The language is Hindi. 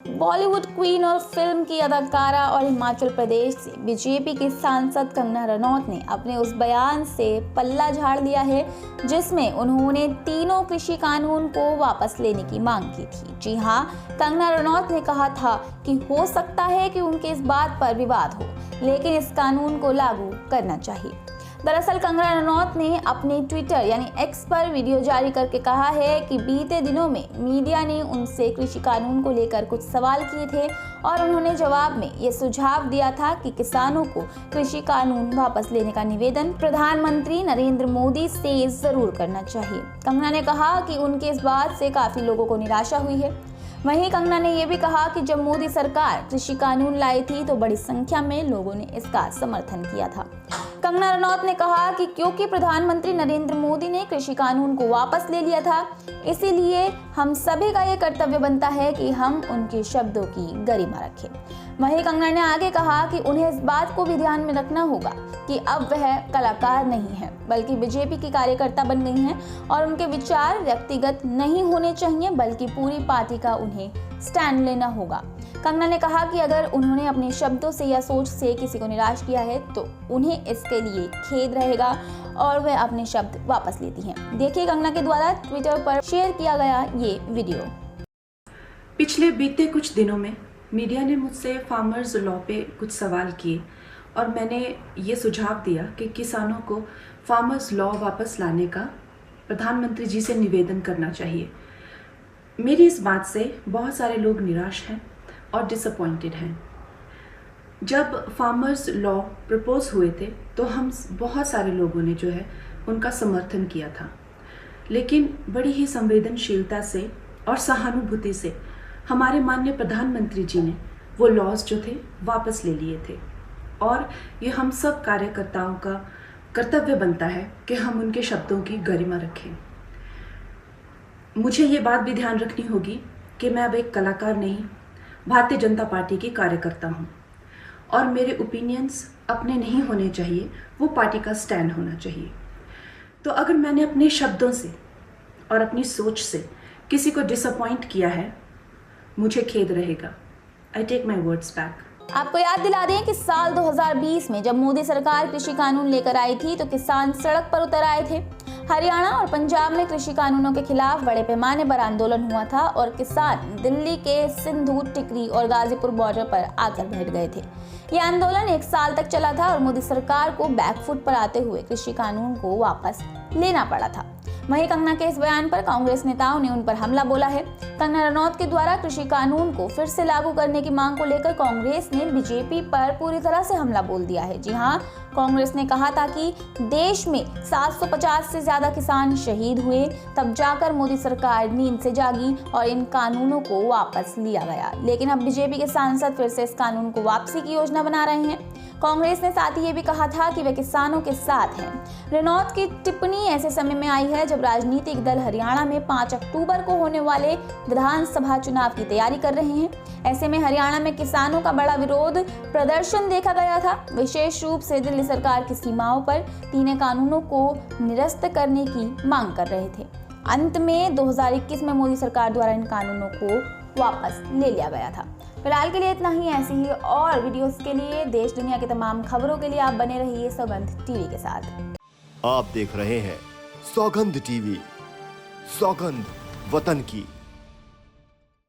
बॉलीवुड क्वीन और फिल्म की अदाकारा और हिमाचल प्रदेश से बीजेपी की सांसद कंगना रनौत ने अपने उस बयान से पल्ला झाड़ लिया है जिसमें उन्होंने तीनों कृषि कानून को वापस लेने की मांग की थी। जी हां, कंगना रनौत ने कहा था कि हो सकता है कि उनके इस बात पर विवाद हो, लेकिन इस कानून को लागू करना चाहिए। दरअसल कंगना रनौत ने अपने ट्विटर यानी एक्स पर वीडियो जारी करके कहा है कि बीते दिनों में मीडिया ने उनसे कृषि कानून को लेकर कुछ सवाल किए थे और उन्होंने जवाब में ये सुझाव दिया था कि किसानों को कृषि कानून वापस लेने का निवेदन प्रधानमंत्री नरेंद्र मोदी से जरूर करना चाहिए। कंगना ने कहा कि उनके इस बात से काफी लोगों को निराशा हुई है। वहीं कंगना ने यह भी कहा कि जब मोदी सरकार कृषि कानून लाई थी तो बड़ी संख्या में लोगों ने इसका समर्थन किया था। कंगना रनौत ने कहा कि क्योंकि प्रधानमंत्री नरेंद्र मोदी ने कृषि कानून को वापस ले लिया था, इसीलिए हम सभी का ये कर्तव्य बनता है कि हम उनके शब्दों की गरिमा रखें। वहीं कंगना ने आगे कहा कि उन्हें इस बात को भी ध्यान में रखना होगा कि अब वह कलाकार नहीं है बल्कि बीजेपी की कार्यकर्ता बन गई हैं और उनके विचार व्यक्तिगत नहीं होने चाहिए बल्कि पूरी पार्टी का उन्हें स्टैंड लेना होगा। कंगना ने कहा कि अगर उन्होंने अपने शब्दों से या सोच से किसी को निराश किया है तो उन्हें इसके लिए खेद रहेगा और वह अपने शब्द वापस लेती हैं। देखिए कंगना के द्वारा ट्विटर पर शेयर किया गया ये वीडियो। पिछले बीते कुछ दिनों में मीडिया ने मुझसे फार्मर्स लॉ पे कुछ सवाल किए और मैंने ये सुझाव दिया कि किसानों को फार्मर्स लॉ वापस लाने का प्रधानमंत्री जी से निवेदन करना चाहिए। मेरी इस बात से बहुत सारे लोग निराश हैं और डिसअपॉइंटेड हैं। जब फार्मर्स लॉ प्रपोज हुए थे तो हम बहुत सारे लोगों ने जो है उनका समर्थन किया था, लेकिन बड़ी ही संवेदनशीलता से और सहानुभूति से हमारे माननीय प्रधानमंत्री जी ने वो लॉज जो थे वापस ले लिए थे और ये हम सब कार्यकर्ताओं का कर्तव्य बनता है कि हम उनके शब्दों की गरिमा रखें। मुझे ये बात भी ध्यान रखनी होगी कि मैं अब एक कलाकार नहीं, भारतीय जनता पार्टी की कार्यकर्ता हूँ और मेरे ओपिनियंस अपने नहीं होने चाहिए, वो पार्टी का स्टैंड होना चाहिए। तो अगर मैंने अपने शब्दों से और अपनी सोच से किसी को डिसअपॉइंट किया है, मुझे खेद रहेगा। I take my words back. आपको याद दिला दें कि साल 2020 में जब मोदी सरकार कृषि कानून लेकर आई थी तो किसान सड़क पर उतर आए थे। हरियाणा और पंजाब में कृषि कानूनों के खिलाफ बड़े पैमाने पर आंदोलन हुआ था और किसान दिल्ली के सिंधु, टिकरी और गाजीपुर बॉर्डर पर आकर बैठ गए थे। ये आंदोलन 1 साल तक चला था और मोदी सरकार को बैकफुट पर आते हुए कृषि कानून को वापस लेना पड़ा था। वहीं कंगना के इस बयान पर कांग्रेस नेताओं ने उन पर हमला बोला है। कंगना रनौत के द्वारा कृषि कानून को फिर से लागू करने की मांग को लेकर कांग्रेस ने बीजेपी पर पूरी तरह से हमला बोल दिया है। जी हां, कांग्रेस ने कहा था कि देश में 750 से ज्यादा किसान शहीद हुए, तब जाकर मोदी सरकार नींद से जागी और इन कानूनों को वापस लिया गया। लेकिन अब बीजेपी के सांसद फिर से इस कानून को वापसी की योजना बना रहे हैं। कांग्रेस ने साथ ही ये भी कहा था कि वे किसानों के साथ हैं। रनौत की टिप्पणी ऐसे समय में आई है जब राजनीतिक दल हरियाणा में 5 अक्टूबर को होने वाले विधानसभा चुनाव की तैयारी कर रहे हैं। ऐसे में हरियाणा में किसानों का बड़ा विरोध प्रदर्शन देखा गया था। विशेष रूप से दिल्ली सरकार की सीमाओं पर तीनों कानूनों को निरस्त करने की मांग कर रहे थे। अंत में 2021 में मोदी सरकार द्वारा इन कानूनों को वापस ले लिया गया था। फिलहाल के लिए इतना ही। ऐसी ही और वीडियोस के लिए देश दुनिया की तमाम खबरों के लिए आप बने रहिए सौगंध टीवी के साथ। आप देख रहे हैं सौगंध टीवी, सौगंध वतन की।